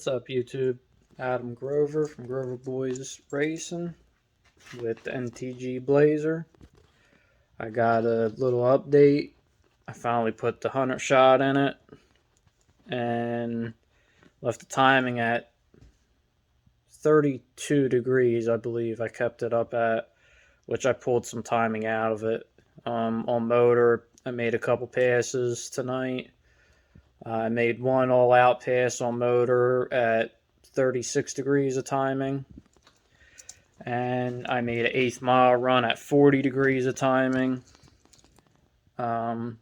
What's up, YouTube? Adam Grover from Grover Boys Racing with the NtG Blazer. I got a little update. I finally put the 100 shot in it and left the timing at 32 degrees, I believe I kept it up at, which I pulled some timing out of it. On motor, I made a couple passes tonight. I made one all-out pass on motor at 36 degrees of timing. And I made an 1/8 mile run at 40 degrees of timing. The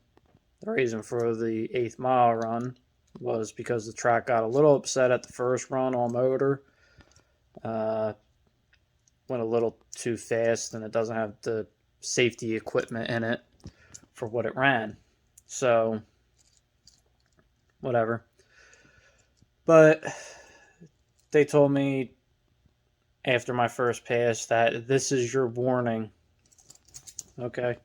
reason for the 1/8 mile run was because the track got a little upset at the first run on motor. Went a little too fast, and it doesn't have the safety equipment in it for what it ran. So whatever. But they told me after my first pass that this is your warning. Okay.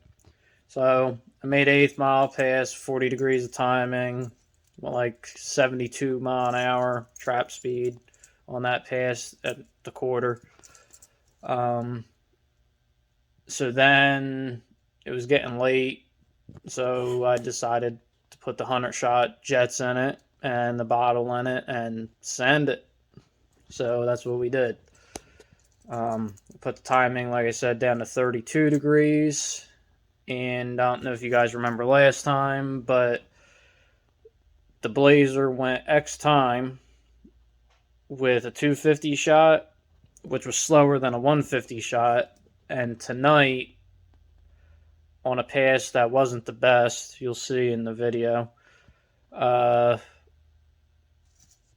So I made 1/8 mile pass, 40 degrees of timing, like 72 mile an hour trap speed on that pass at the quarter. So then it was getting late, so I decided to put the 100 shot jets in it and the bottle in it and send it. So that's what we did. Put the timing, like I said, down to 32 degrees. And I don't know if you guys remember last time, but the Blazer went X time with a 250 shot, which was slower than a 150 shot. And tonight, on a pass that wasn't the best, you'll see in the video,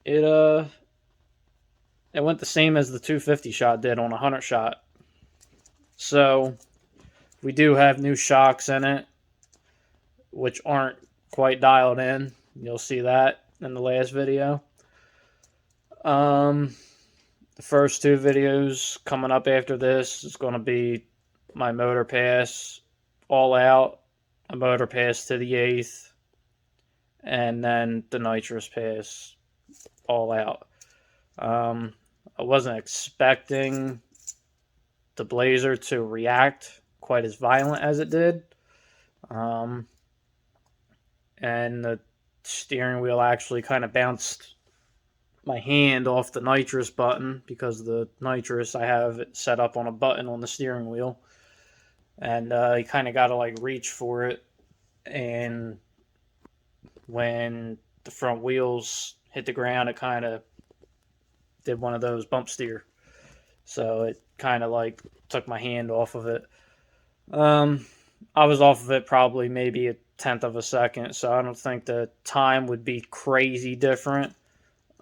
it went the same as the 250 shot did on a 100 shot. So we do have new shocks in it, which aren't quite dialed in. You'll see that in the last video. The first two videos coming up after this is going to be my motor pass all out, a motor pass to the 1/8, and then the nitrous pass all out. I wasn't expecting the Blazer to react quite as violent as it did. And the steering wheel actually kind of bounced my hand off the nitrous button, because the nitrous, I have it set up on a button on the steering wheel. And you kind of got to like reach for it. And when the front wheels hit the ground, it kind of did one of those bump steer. So it kind of like took my hand off of it. I was off of it probably maybe 1/10 of a second, so I don't think the time would be crazy different.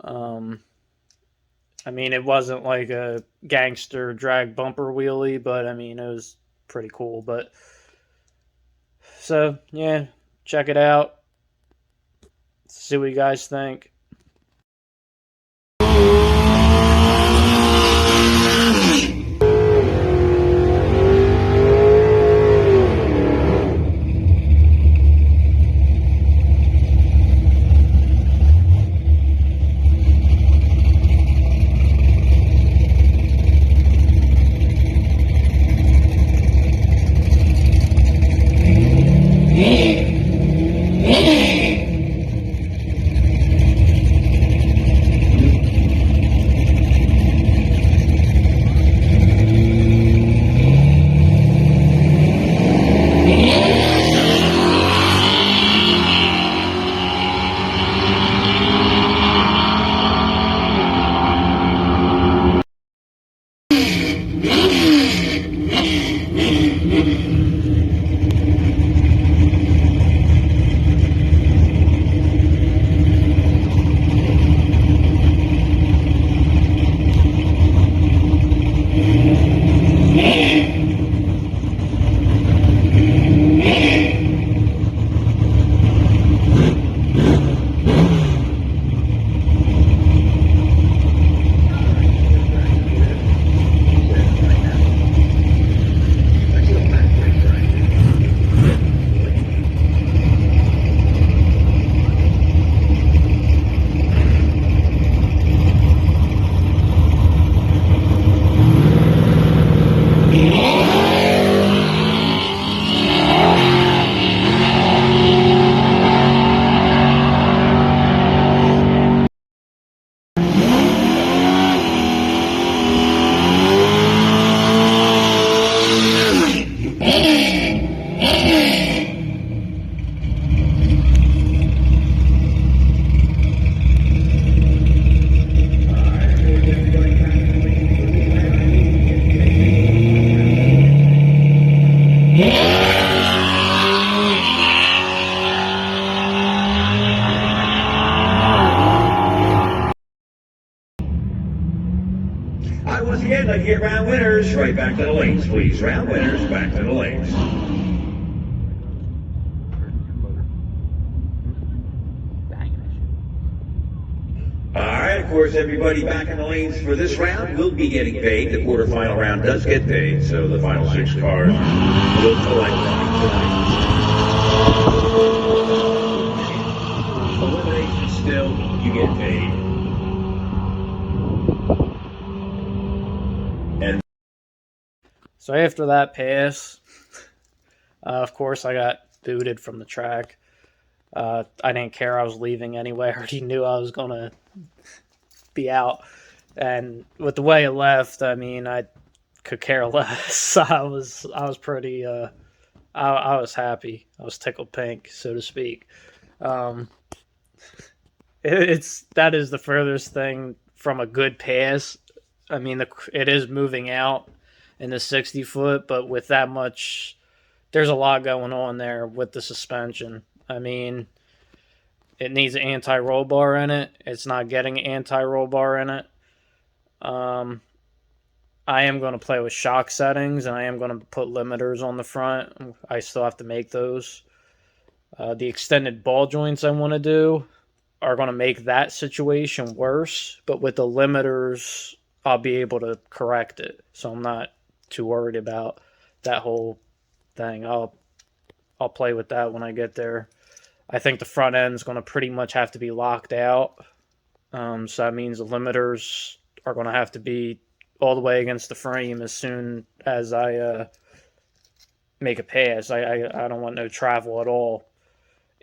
I mean, it wasn't like a gangster drag bumper wheelie, but I mean, it was pretty cool. But so yeah, check it out. See what you guys think. Once again, like to get round winners right back to the lanes, please. Round winners back to the lanes. Alright, of course, everybody back in the lanes for this round will be getting paid. The quarterfinal round does get paid, so the final 6 cars will collect money tonight. Elimination still, you get paid. So after that pass, of course, I got booted from the track. I didn't care. I was leaving anyway. I already knew I was going to be out. And with the way it left, I mean, I could care less. I was pretty, I was happy. I was tickled pink, so to speak. That is the furthest thing from a good pass. I mean, it is moving out in the 60 foot, but with that much, there's a lot going on there with the suspension. I mean, it needs an anti-roll bar in it. It's not getting an anti-roll bar in it. I am going to play with shock settings, and I am going to put limiters on the front. I still have to make those. The extended ball joints I want to do are going to make that situation worse, but with the limiters, I'll be able to correct it. So I'm not too worried about that whole thing. I'll play with that when I get there. I think the front end's going to pretty much have to be locked out. So that means the limiters are going to have to be all the way against the frame as soon as I make a pass. I don't want no travel at all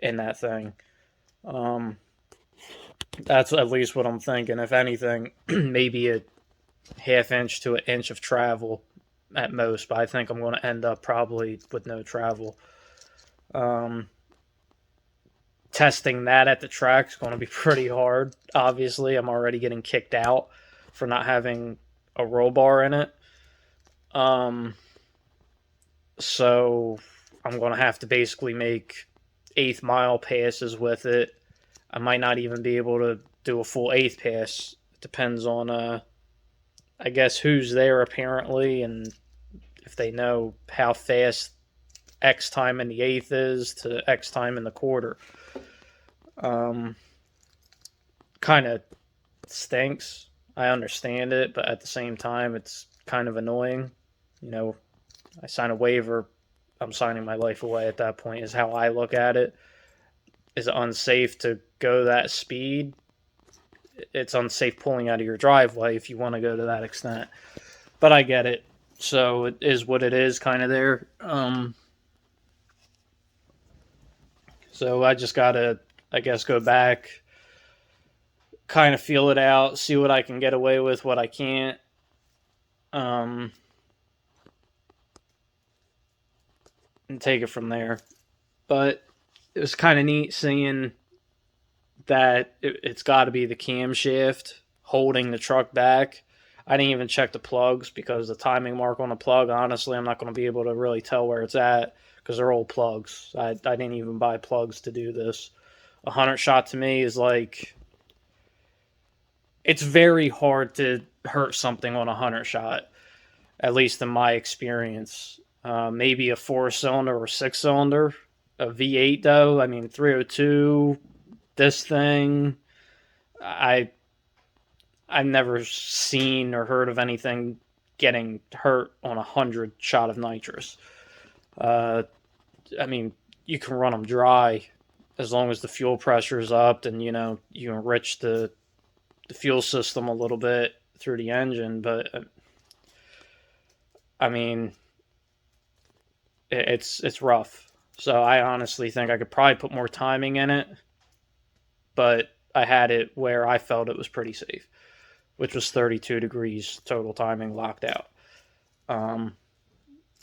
in that thing. That's at least what I'm thinking. If anything, maybe a half inch to an inch of travel at most, but I think I'm going to end up probably with no travel. Testing that at the track is going to be pretty hard. Obviously, I'm already getting kicked out for not having a roll bar in it. So I'm going to have to basically make 1/8 mile passes with it. I might not even be able to do a full 1/8 pass. It depends on, I guess, who's there apparently, and if they know how fast X time in the 1/8 is to X time in the quarter. Kind of stinks. I understand it, but at the same time, it's kind of annoying. You know, I sign a waiver, I'm signing my life away at that point, is how I look at it. Is it unsafe to go that speed? It's unsafe pulling out of your driveway if you want to go to that extent. But I get it. So it is what it is, kind of there. So I just got to, I guess, go back, kind of feel it out, see what I can get away with, what I can't. And take it from there. But it was kind of neat seeing that it's got to be the camshaft holding the truck back. I didn't even check the plugs because the timing mark on the plug, honestly, I'm not going to be able to really tell where it's at because they're old plugs. I didn't even buy plugs to do this. 100 shot to me is like, it's very hard to hurt something on 100 shot, at least in my experience. Maybe a 4-cylinder or 6-cylinder. A V8 though, I mean 302, this thing, I've never seen or heard of anything getting hurt on 100 shot of nitrous. I mean, you can run them dry as long as the fuel pressure is up and, you know, you enrich the fuel system a little bit through the engine. But, I mean, it's rough. So I honestly think I could probably put more timing in it. But I had it where I felt it was pretty safe, which was 32 degrees total timing locked out.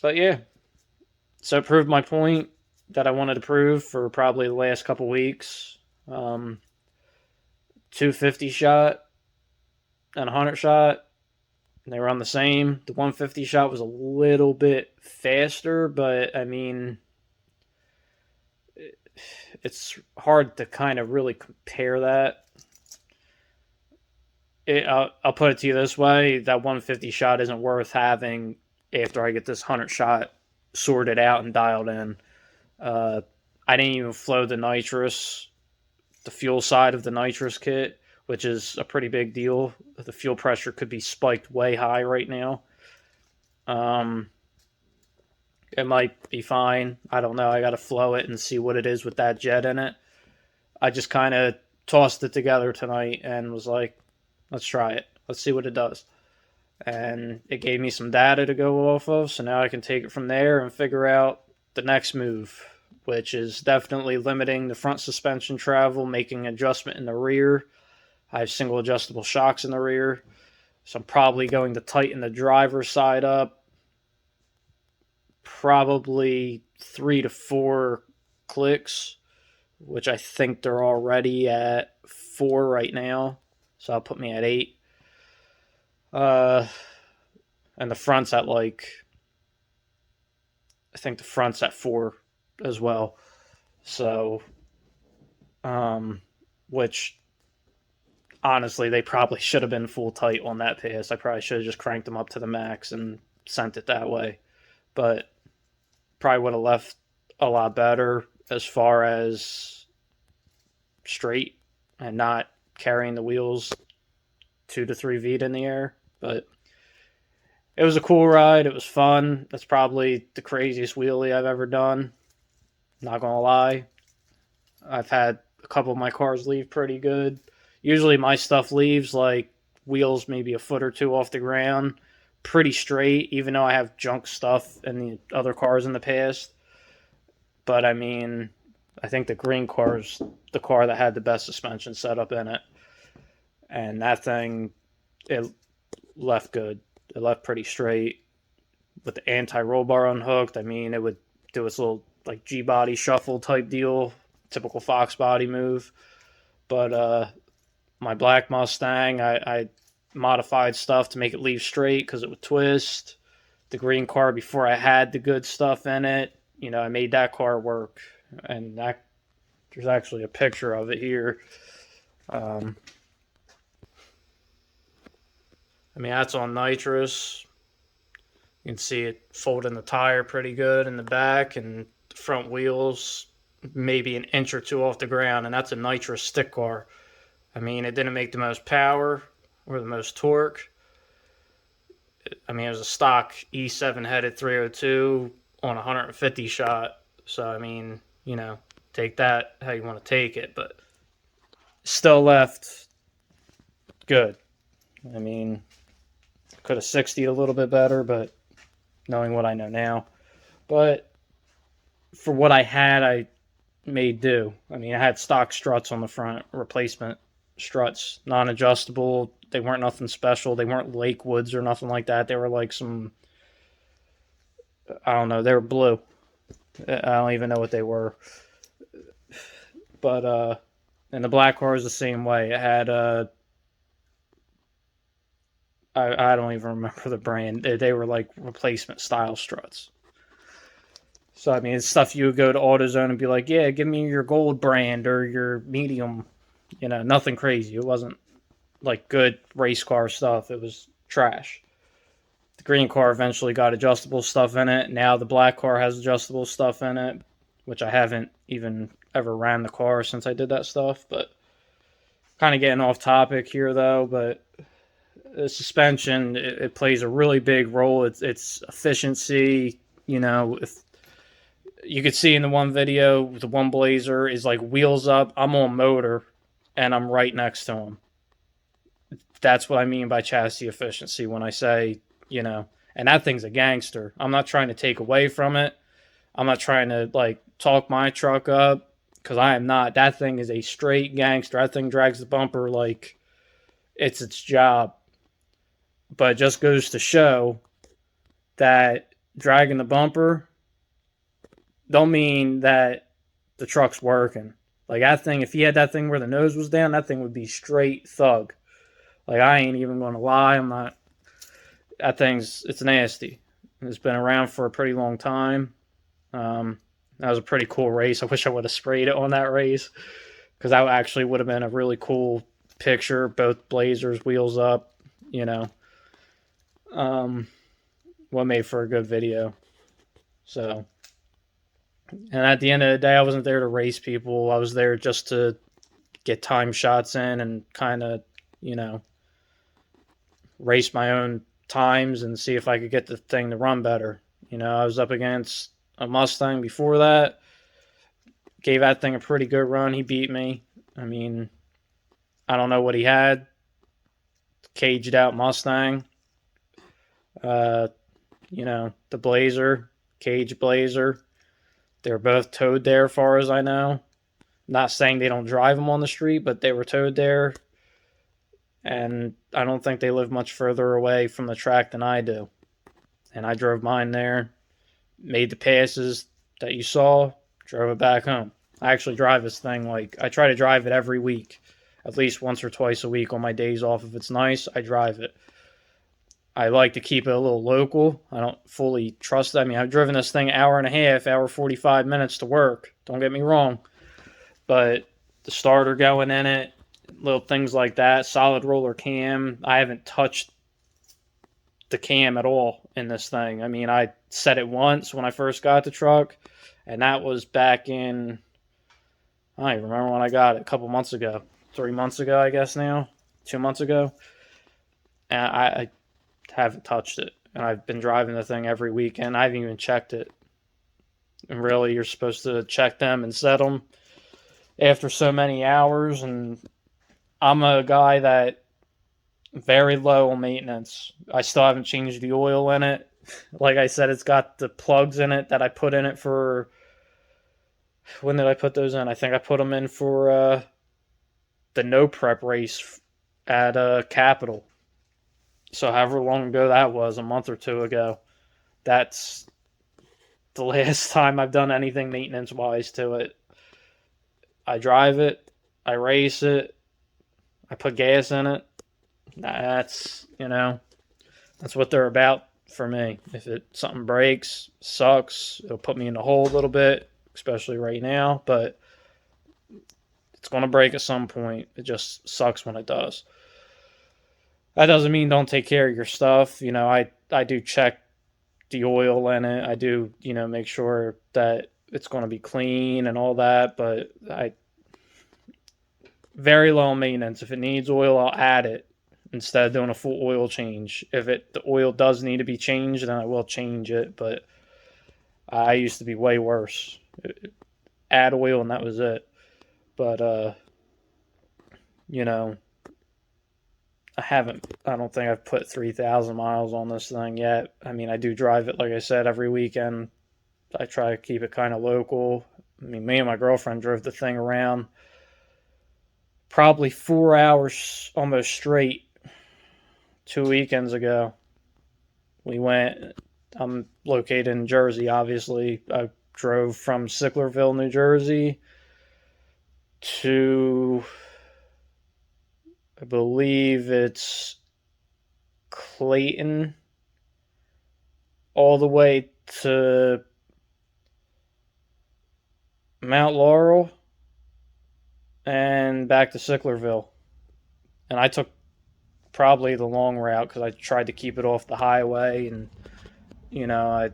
But yeah, so it proved my point that I wanted to prove for probably the last couple weeks. 250 shot and 100 shot, they were on the same. The 150 shot was a little bit faster, but I mean, it's hard to kind of really compare that. I'll put it to you this way: that 150 shot isn't worth having after I get this 100 shot sorted out and dialed in. Uh, I didn't even flow the nitrous, the fuel side of the nitrous kit, which is a pretty big deal. The fuel pressure could be spiked way high right now. Um, it might be fine. I don't know. I got to flow it and see what it is with that jet in it. I just kind of tossed it together tonight and was like, let's try it. Let's see what it does. And it gave me some data to go off of, so now I can take it from there and figure out the next move, which is definitely limiting the front suspension travel, making adjustment in the rear. I have single adjustable shocks in the rear, so I'm probably going to tighten the driver's side up, probably 3 to 4 clicks, which I think they're already at 4 right now, so I'll put me at 8. And the front's at like, I think the front's at 4 as well. So, which honestly, they probably should have been full tight on that pass. I probably should have just cranked them up to the max and sent it that way. But probably would have left a lot better as far as straight and not carrying the wheels 2 to 3 feet in the air. But it was a cool ride. It was fun. That's probably the craziest wheelie I've ever done. Not gonna lie. I've had a couple of my cars leave pretty good. Usually my stuff leaves like wheels maybe a foot or two off the ground, pretty straight, even though I have junk stuff in the other cars in the past. But I mean, I think the green car is the car that had the best suspension setup in it. And that thing, it left good. It left pretty straight with the anti-roll bar unhooked. I mean, it would do its little like G-body shuffle type deal, typical Fox body move. But my black Mustang, I modified stuff to make it leave straight because it would twist. The green car, before I had the good stuff in it, I made that car work. And there's actually a picture of it here. That's on nitrous. You can see it folding the tire pretty good in the back, and the front wheels maybe an inch or two off the ground, and that's a nitrous stick car. It didn't make the most power or the most torque. It was a stock E7 headed 302 on 150 shot. So, take that how you want to take it, but still left good. Could have 60'd a little bit better, but knowing what I know now. But for what I had, I made do. I had stock struts on the front, replacement struts, non-adjustable. They weren't nothing special. They weren't Lakewoods or nothing like that. They were like some, I don't know, they were blue. I don't even know what they were. But, and the black car was the same way. It had, I don't even remember the brand. They were like replacement style struts. So, it's stuff you would go to AutoZone and be like, yeah, give me your gold brand or your medium. Nothing crazy. It wasn't like good race car stuff. It was trash. The green car eventually got adjustable stuff in it. Now the black car has adjustable stuff in it, which I haven't even ever ran the car since I did that stuff. But kind of getting off topic here, though. But the suspension, it plays a really big role. It's efficiency. If you could see in the one video, the one Blazer is like wheels up. I'm on motor, and I'm right next to him. That's what I mean by chassis efficiency when I say, and that thing's a gangster. I'm not trying to take away from it. I'm not trying to like talk my truck up, because I am not. That thing is a straight gangster. That thing drags the bumper like it's its job. But it just goes to show that dragging the bumper don't mean that the truck's working. Like that thing, if he had that thing where the nose was down, that thing would be straight thug. Like I ain't even going to lie. I'm not. It's nasty. It's been around for a pretty long time. That was a pretty cool race. I wish I would have sprayed it on that race, because that actually would have been a really cool picture, both Blazers, wheels up, you know. What made for a good video. So, and at the end of the day, I wasn't there to race people. I was there just to get time shots in and kind of, you know, race my own times and see if I could get the thing to run better. You know, I was up against a Mustang before that. Gave that thing a pretty good run. He beat me. I mean, I don't know what he had. Caged out Mustang. You know, the Blazer, cage Blazer. They're both towed there, as far as I know. Not saying they don't drive them on the street, but they were towed there. And I don't think they live much further away from the track than I do. And I drove mine there, made the passes that you saw, drove it back home. I actually drive this thing I try to drive it every week, at least once or twice a week on my days off. If it's nice, I drive it. I like to keep it a little local. I don't fully trust it. I mean, I've driven this thing hour and a half, hour 45 minutes to work. Don't get me wrong. But the starter going in it, little things like that, solid roller cam. I haven't touched the cam at all in this thing. I mean, I set it once when I first got the truck, and that was back in, I don't even remember when I got it, a couple months ago. 3 months ago, I guess now. 2 months ago. And I haven't touched it. And I've been driving the thing every weekend. I haven't even checked it. And really, you're supposed to check them and set them after so many hours. And I'm a guy that very low on maintenance. I still haven't changed the oil in it. Like I said, it's got the plugs in it that I put in it for... When did I put those in? I think I put them in for the no prep race at Capitol. So however long ago that was, a month or two ago. That's the last time I've done anything maintenance-wise to it. I drive it. I race it. I put gas in it. That's, you know, that's what they're about for me. If something breaks, sucks, it'll put me in the hole a little bit, especially right now, but it's going to break at some point. It just sucks when it does. That doesn't mean don't take care of your stuff. You know, I do check the oil in it. I do, you know, make sure that it's going to be clean and all that, but very low maintenance. If it needs oil, I'll add it instead of doing a full oil change. If the oil does need to be changed, then I will change it, but I used to be way worse. Add oil and that was it. But, you know, I don't think I've put 3,000 miles on this thing yet. I mean, I do drive it, like I said, every weekend. I try to keep it kind of local. I mean, me and my girlfriend drove the thing around probably 4 hours almost straight 2 weekends ago. We went, I'm located in Jersey, obviously. I drove from Sicklerville, New Jersey to, I believe it's Clayton, all the way to Mount Laurel, and back to Sicklerville. And I took probably the long route because I tried to keep it off the highway, and you know,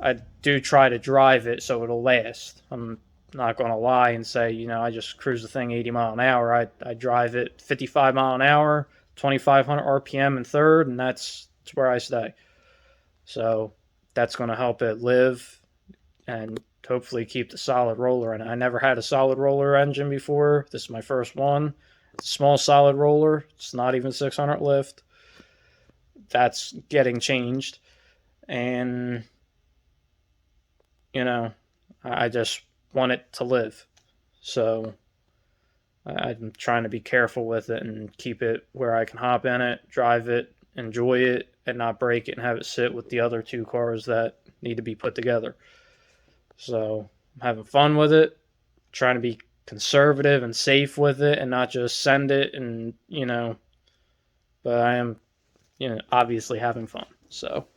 I do try to drive it so it'll last. I'm not going to lie and say, you know, I just cruise the thing 80 mile an hour. I drive it 55 mile an hour, 2,500 RPM in third, and that's where I stay. So that's going to help it live and hopefully keep the solid roller in it. I never had a solid roller engine before. This is my first one. It's a small solid roller. It's not even 600 lift. That's getting changed. And, you know, I just want it to live. So I'm trying to be careful with it and keep it where I can hop in it, drive it, enjoy it, and not break it and have it sit with the other two cars that need to be put together. So I'm having fun with it, trying to be conservative and safe with it and not just send it and, you know, but I am, you know, obviously having fun. So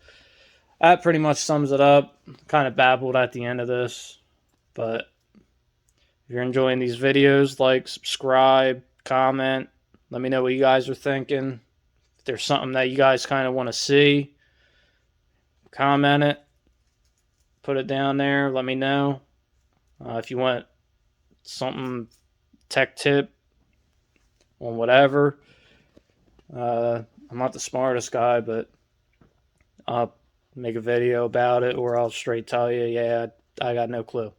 that pretty much sums it up. Kind of babbled at the end of this, but if you're enjoying these videos, like, subscribe, comment. Let me know what you guys are thinking. If there's something that you guys kind of want to see, comment it. Put it down there. Let me know. If you want something tech tip on whatever. I'm not the smartest guy, but I'll make a video about it, or I'll straight tell you, yeah, I got no clue.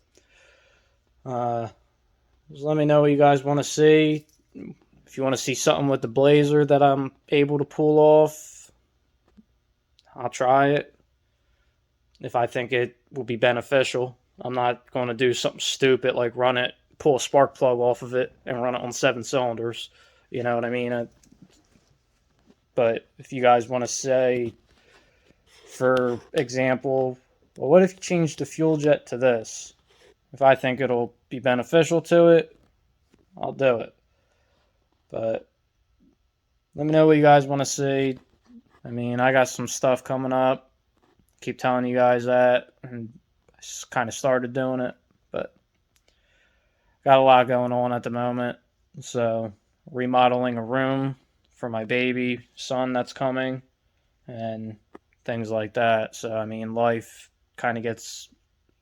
Just let me know what you guys want to see. If you want to see something with the Blazer that I'm able to pull off, I'll try it. If I think it will be beneficial, I'm not going to do something stupid like pull a spark plug off of it and run it on 7 cylinders. You know what I mean? But if you guys want to say, for example, well, what if you change the fuel jet to this? If I think it'll be beneficial to it, I'll do it. But let me know what you guys want to see. I mean, I got some stuff coming up. Keep telling you guys that. And I just kind of started doing it. But got a lot going on at the moment. So, remodeling a room for my baby son that's coming. And things like that. So, I mean, life kind of gets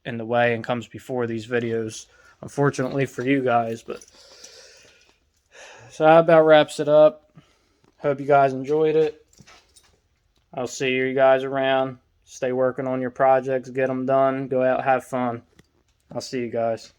in the way and comes before these videos, unfortunately for you guys. But so that about wraps it up. Hope you guys enjoyed it. I'll see you guys around. Stay working on your projects, get them done, go out, have fun. I'll see you guys.